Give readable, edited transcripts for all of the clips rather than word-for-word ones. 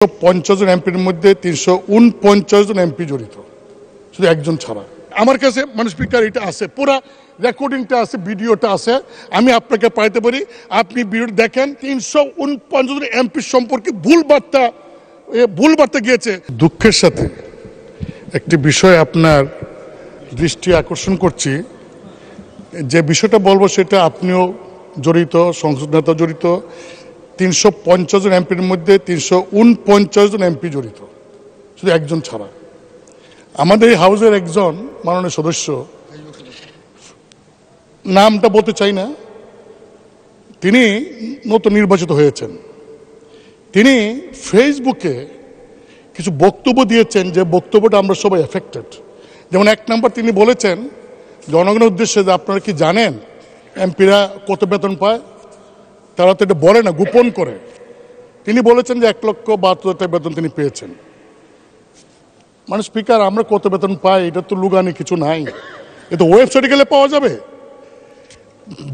50 জন এমপির মধ্যে 349 জন এমপি জড়িত, শুধু একজন ছাড়া। আমার কাছে মানে স্পিকার এটা আছে, পুরো রেকর্ডিংটা আছে, ভিডিওটা আছে, আমি আপনাকে পাঠাতে পারি, আপনি ভিডিও দেখেন। 349 জন এমপি সম্পর্কে ভুল বার্তা গিয়েছে। দুঃখের সাথে একটি বিষয় আপনার দৃষ্টি আকর্ষণ করছি, যে বিষয়টা বলবো সেটা আপনিও জড়িত, সংসদ নেতা জড়িত। 350 জন এমপির মধ্যে 349 জন এমপি জড়িত, শুধু একজন ছাড়া। আমাদের এই হাউসের একজন মাননীয় সদস্য, নামটা বলতে চাই না, তিনি নতুন নির্বাচিত হয়েছেন। তিনি ফেসবুকে কিছু বক্তব্য দিয়েছেন, যে বক্তব্যটা আমরা সবাই এফেক্টেড। যেমন এক নম্বর তিনি বলেছেন জনগণের উদ্দেশ্যে, যে আপনারা কি জানেন এমপিরা কত বেতন পায়? তারা তো এটা বলে না, গোপন করে। তিনি বলেছেন যে 1,72,000 টাকা বেতন তিনি পেয়েছেন। মানে স্পিকার, আমরা কত বেতন পাই এটা তো লুগানি কিছু নাই, এটা ওয়েবসাইটে গেলে পাওয়া যাবে।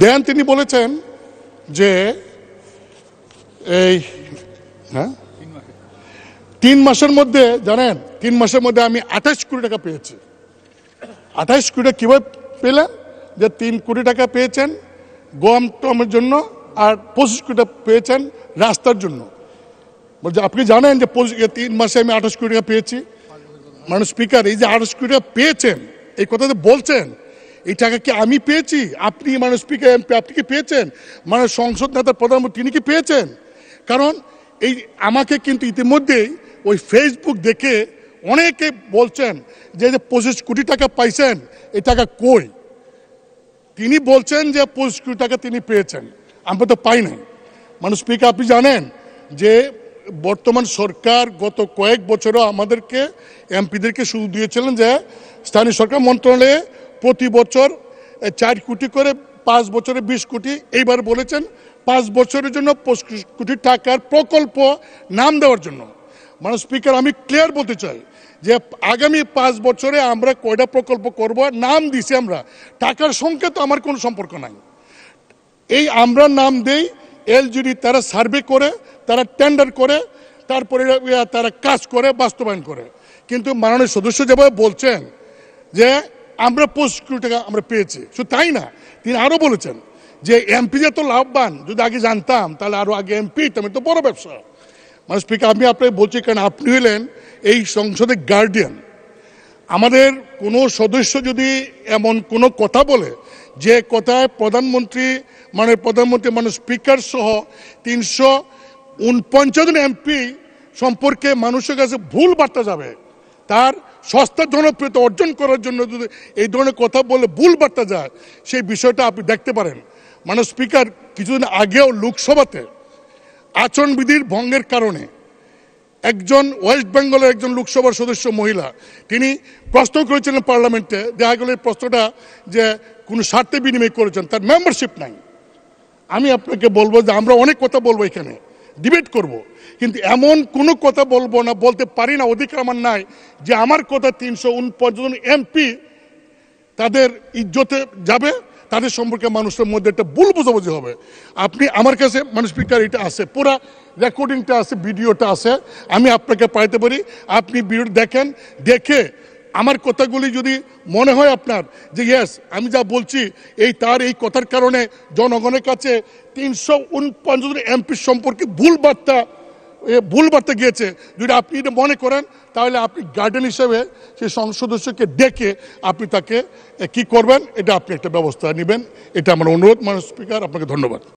দেন তিনি বলেছেন যে এই 3 মাসের মধ্যে, জানেন 3 মাসের মধ্যে আমি 28 কোটি টাকা পেয়েছি। 28 কোটি টাকা কীভাবে পেলেন? যে 3 কোটি টাকা পেয়েছেন গম টমের জন্য, আর 25 কোটি টাকা পেয়েছেন রাস্তার জন্য। বলছে আপনি জানেন যে 3 মাসে আমি 28 কোটি টাকা পেয়েছি। মানে স্পিকার, এই যে 28 কোটি টাকা পেয়েছেন, এই কথা যে বলছেন, এই টাকা কি আমি পেয়েছি? আপনি মানে স্পিকার এমপি আপনি কি পেয়েছেন? মানে সংসদ নেতার প্রধানমন্ত্রী তিনি কি পেয়েছেন? কারণ এই আমাকে কিন্তু ইতিমধ্যেই ওই ফেসবুক দেখে অনেকে বলছেন যে 25 কোটি টাকা পাইছেন, এই টাকা কই? তিনি বলছেন যে 25 কোটি টাকা তিনি পেয়েছেন, আমরা তো পাই নাই। মানে স্পিকার, আপনি জানেন যে বর্তমান সরকার গত কয়েক বছরও আমাদেরকে এমপিদেরকে সুযোগ দিয়েছিলেন যে স্থানীয় সরকার মন্ত্রণালয়ে প্রতি বছর 4 কোটি করে, 5 বছরে 20 কোটি, এইবার বলেছেন 5 বছরের জন্য 25 কোটি টাকার প্রকল্প নাম দেওয়ার জন্য। মানে স্পিকার, আমি ক্লিয়ার বলতে চাই যে আগামী 5 বছরে আমরা কয়টা প্রকল্প করব, নাম দিছি আমরা, টাকার সঙ্গে তো আমার কোনো সম্পর্ক নাই। এই আমরা নাম দেই, এলজিডি তারা সার্ভে করে, তারা টেন্ডার করে, তারপরে তারা কাজ করে, বাস্তবায়ন করে। কিন্তু মাননীয় সদস্য যেভাবে বলছেন যে আমরা 25 কোটি টাকা আমরা পেয়েছি, শুধু তাই না, তিনি আরও বলেছেন যে এমপি যে তো লাভবান, যদি আগে জানতাম তাহলে আরও আগে এমপি তেমন তো বড় ব্যবসা। মানে স্পিকার, আমি আপনাকে বলছি, কারণ আপনি হলেন এই সংসদের গার্ডিয়ান। আমাদের কোনো সদস্য যদি এমন কোনো কথা বলে, যে কথায় প্রধানমন্ত্রী মানে স্পিকার সহ 349 জন এমপি সম্পর্কে মানুষের কাছে ভুল বার্তা যাবে, তার সস্তা জনপ্রিয়তা অর্জন করার জন্য যদি এই ধরনের কথা বলে ভুল বার্তা যায়, সেই বিষয়টা আপনি দেখতে পারেন। মানে স্পিকার, কিছুদিন আগেও লোকসভাতে আচরণবিধির ভঙ্গের কারণে একজন ওয়েস্ট বেঙ্গলের একজন লোকসভার সদস্য মহিলা, তিনি প্রশ্ন করেছিলেন পার্লামেন্টে, দেখা গেল এই প্রশ্নটা যে কোনো স্বার্থে বিনিময় করেছেন, তার মেম্বারশিপ নাই। আমি আপনাকে বলবো যে আমরা অনেক কথা বলবো, এখানে ডিবেট করব, কিন্তু এমন কোনো কথা বলবো না, বলতে পারি না, অধিকার আমার নাই যে আমার কথা 349 জন এমপি তাদের ইজ্জতে যাবে, তাদের সম্পর্কে মানুষের মধ্যে একটা ভুল বোঝাবুঝি হবে। আপনি আমার কাছে মানে স্পিকার এটা আছে, পুরো রেকর্ডিংটা আছে, ভিডিওটা আছে, আমি আপনাকে পাঠাতে পারি, আপনি ভিডিও দেখেন। দেখে আমার কথাগুলি যদি মনে হয় আপনার যে ইয়েস আমি যা বলছি এই কথার কারণে জনগণের কাছে 349 জন এমপি সম্পর্কে ভুল বার্তা গিয়েছে, যদি আপনি এটা মনে করেন, তাহলে আপনি গার্ডিয়ান হিসেবে সেই সংসদ সদস্যকে ডেকে আপনি তাকে কি করবেন, এটা আপনি একটা ব্যবস্থা নেবেন, এটা আমার অনুরোধ। মাননীয় স্পিকার, আপনাকে ধন্যবাদ।